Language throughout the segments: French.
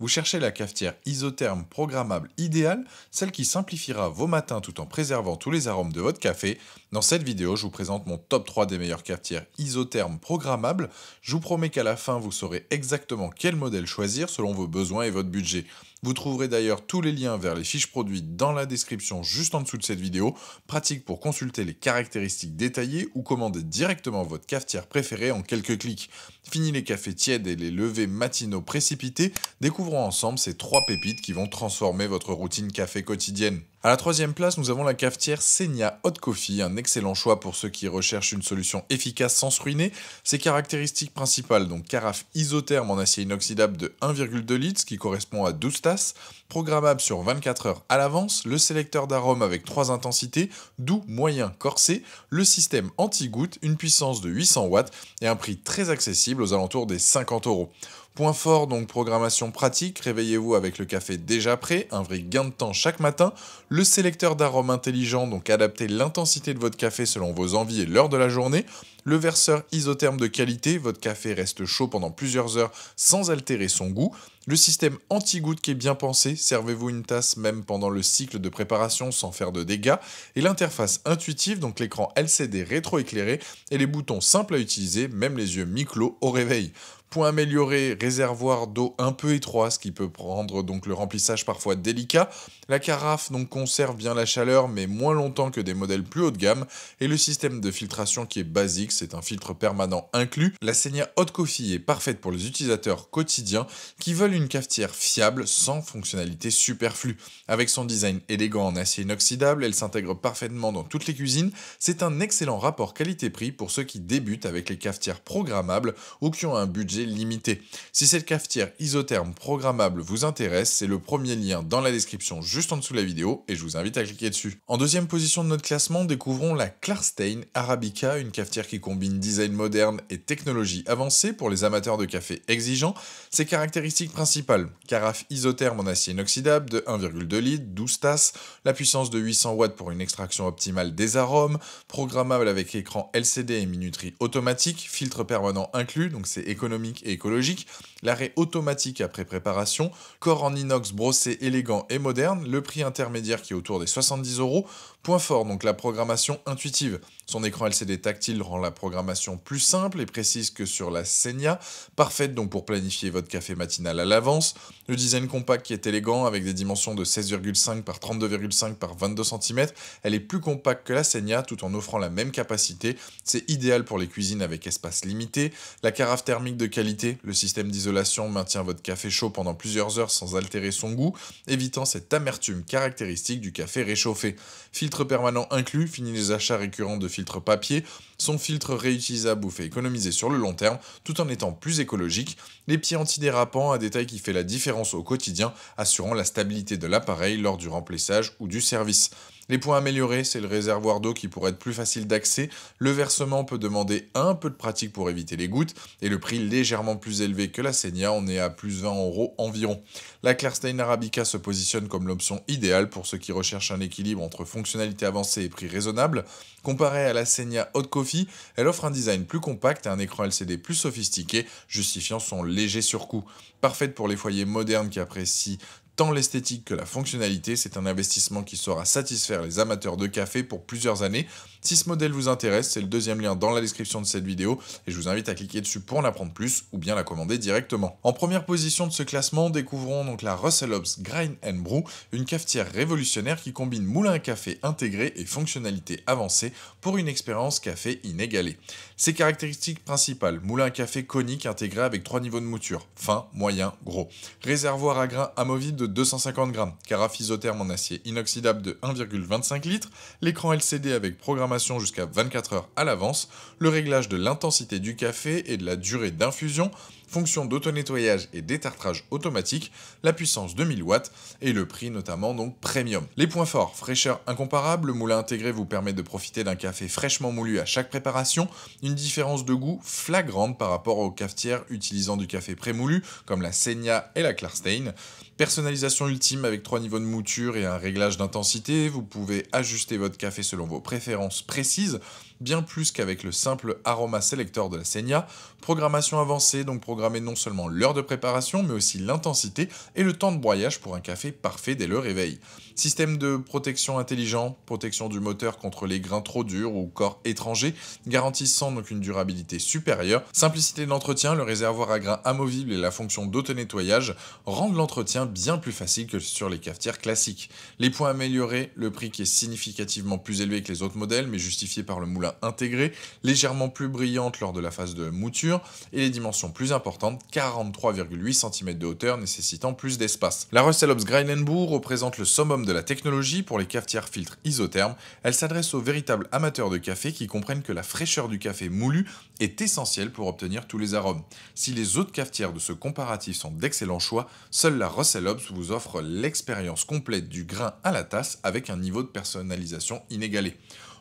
Vous cherchez la cafetière isotherme programmable idéale, celle qui simplifiera vos matins tout en préservant tous les arômes de votre café. Dans cette vidéo, je vous présente mon top 3 des meilleures cafetières isothermes programmables. Je vous promets qu'à la fin, vous saurez exactement quel modèle choisir selon vos besoins et votre budget. Vous trouverez d'ailleurs tous les liens vers les fiches produits dans la description juste en dessous de cette vidéo, pratique pour consulter les caractéristiques détaillées ou commander directement votre cafetière préférée en quelques clics. Fini les cafés tièdes et les levées matinaux précipités, découvrons ensemble ces 3 pépites qui vont transformer votre routine café quotidienne. À la troisième place, nous avons la cafetière Senia Hot Coffee, un excellent choix pour ceux qui recherchent une solution efficace sans se ruiner. Ses caractéristiques principales, donc carafe isotherme en acier inoxydable de 1,2 litres, ce qui correspond à 12 tasses, programmable sur 24 heures à l'avance, le sélecteur d'arômes avec 3 intensités, doux, moyen, corsé, le système anti-goutte, une puissance de 800 watts et un prix très accessible aux alentours des 50 euros. Point fort, donc programmation pratique, réveillez-vous avec le café déjà prêt, un vrai gain de temps chaque matin, le sélecteur d'arômes intelligent, donc adaptez l'intensité de votre café selon vos envies et l'heure de la journée, le verseur isotherme de qualité, votre café reste chaud pendant plusieurs heures sans altérer son goût, le système anti-goutte qui est bien pensé, servez-vous une tasse même pendant le cycle de préparation sans faire de dégâts, et l'interface intuitive, donc l'écran LCD rétroéclairé et les boutons simples à utiliser, même les yeux mi-clos au réveil. Point amélioré, réservoir d'eau un peu étroit, ce qui peut rendre donc le remplissage parfois délicat. La carafe donc conserve bien la chaleur, mais moins longtemps que des modèles plus haut de gamme. Et le système de filtration qui est basique, c'est un filtre permanent inclus. La Senia Hot Coffee est parfaite pour les utilisateurs quotidiens qui veulent une cafetière fiable sans fonctionnalité superflue. Avec son design élégant en acier inoxydable, elle s'intègre parfaitement dans toutes les cuisines. C'est un excellent rapport qualité-prix pour ceux qui débutent avec les cafetières programmables ou qui ont un budget limité. Si cette cafetière isotherme programmable vous intéresse, c'est le premier lien dans la description juste en dessous de la vidéo et je vous invite à cliquer dessus. En deuxième position de notre classement, découvrons la Klarstein Arabica, une cafetière qui combine design moderne et technologie avancée pour les amateurs de café exigeants. Ses caractéristiques principales: carafe isotherme en acier inoxydable de 1,2 litres, 12 tasses, la puissance de 800 watts pour une extraction optimale des arômes, programmable avec écran LCD et minuterie automatique, filtre permanent inclus, donc c'est économique et écologique, l'arrêt automatique après préparation, corps en inox brossé élégant et moderne, le prix intermédiaire qui est autour des 70 euros. Point fort, donc la programmation intuitive. Son écran LCD tactile rend la programmation plus simple et précise que sur la Senia, parfaite donc pour planifier votre café matinal à l'avance. Le design compact qui est élégant avec des dimensions de 16,5 par 32,5 par 22 cm, elle est plus compacte que la Senia tout en offrant la même capacité. C'est idéal pour les cuisines avec espace limité. La carafe thermique de qualité, le système d'isolation maintient votre café chaud pendant plusieurs heures sans altérer son goût, évitant cette amertume caractéristique du café réchauffé. Filtre permanent inclus, fini les achats récurrents de filtres papier. Son filtre réutilisable vous fait économiser sur le long terme tout en étant plus écologique. Les pieds antidérapants, un détail qui fait la différence au quotidien, assurant la stabilité de l'appareil lors du remplissage ou du service. Les points améliorés, c'est le réservoir d'eau qui pourrait être plus facile d'accès, le versement peut demander un peu de pratique pour éviter les gouttes, et le prix légèrement plus élevé que la Senia, on est à plus 20 euros environ. La Klarstein Arabica se positionne comme l'option idéale pour ceux qui recherchent un équilibre entre fonctionnalité avancée et prix raisonnable. Comparée à la Senia Hot Coffee, elle offre un design plus compact et un écran LCD plus sophistiqué, justifiant son léger surcoût. Parfaite pour les foyers modernes qui apprécient tant l'esthétique que la fonctionnalité, c'est un investissement qui saura satisfaire les amateurs de café pour plusieurs années. Si ce modèle vous intéresse, c'est le deuxième lien dans la description de cette vidéo et je vous invite à cliquer dessus pour en apprendre plus ou bien la commander directement. En première position de ce classement, découvrons donc la Russell Hobbs Grind Brew, une cafetière révolutionnaire qui combine moulin à café intégré et fonctionnalité avancée pour une expérience café inégalée. Ses caractéristiques principales: moulin à café conique intégré avec 3 niveaux de mouture, fin, moyen, gros. Réservoir à grains amovible de 250 grammes, carafe isotherme en acier inoxydable de 1,25 litres, l'écran LCD avec programmation jusqu'à 24 heures à l'avance, le réglage de l'intensité du café et de la durée d'infusion, fonction d'auto-nettoyage et détartrage automatique, la puissance de 1000 watts et le prix notamment donc premium. Les points forts: fraîcheur incomparable, le moulin intégré vous permet de profiter d'un café fraîchement moulu à chaque préparation, une différence de goût flagrante par rapport aux cafetières utilisant du café prémoulu comme la Senia et la Klarstein. Personnalisation ultime avec 3 niveaux de mouture et un réglage d'intensité, vous pouvez ajuster votre café selon vos préférences précises. bien plus qu'avec le simple aroma selector de la Senia. Programmation avancée, donc programmer non seulement l'heure de préparation, mais aussi l'intensité et le temps de broyage pour un café parfait dès le réveil. Système de protection intelligent, protection du moteur contre les grains trop durs ou corps étrangers, garantissant donc une durabilité supérieure. Simplicité de l'entretien, le réservoir à grains amovible et la fonction d'auto-nettoyage rendent l'entretien bien plus facile que sur les cafetières classiques. Les points améliorés, le prix qui est significativement plus élevé que les autres modèles, mais justifié par le moulin intégré, légèrement plus brillante lors de la phase de mouture, et les dimensions plus importantes, 43,8 cm de hauteur nécessitant plus d'espace. La Russell Hobbs Grind & Brew représente le summum de la technologie pour les cafetières filtres isothermes. Elle s'adresse aux véritables amateurs de café qui comprennent que la fraîcheur du café moulu est essentielle pour obtenir tous les arômes. Si les autres cafetières de ce comparatif sont d'excellents choix, seule la Russell Hobbs vous offre l'expérience complète du grain à la tasse avec un niveau de personnalisation inégalé.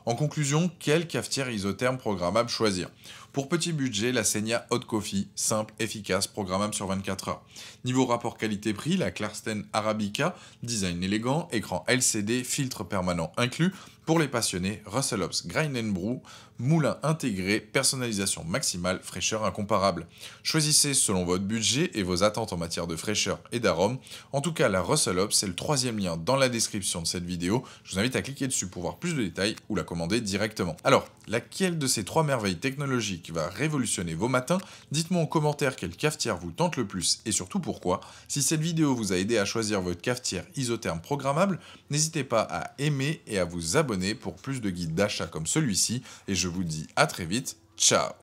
En conclusion, quelle cafetière isotherme programmable choisir? Pour petit budget, la Senia Hot Coffee, simple, efficace, programmable sur 24 heures. Niveau rapport qualité-prix, la Clarsten Arabica, design élégant, écran LCD, filtre permanent inclus. Pour les passionnés, Russell Hobbs Grind & Brew, moulin intégré, personnalisation maximale, fraîcheur incomparable. Choisissez selon votre budget et vos attentes en matière de fraîcheur et d'arôme. En tout cas, la Russell Hobbs, c'est le troisième lien dans la description de cette vidéo. Je vous invite à cliquer dessus pour voir plus de détails ou la commander directement. Alors, laquelle de ces trois merveilles technologiques va révolutionner vos matins? Dites-moi en commentaire quelle cafetière vous tente le plus et surtout pourquoi. Si cette vidéo vous a aidé à choisir votre cafetière isotherme programmable, n'hésitez pas à aimer et à vous abonner pour plus de guides d'achat comme celui-ci. Et je vous dis à très vite, ciao!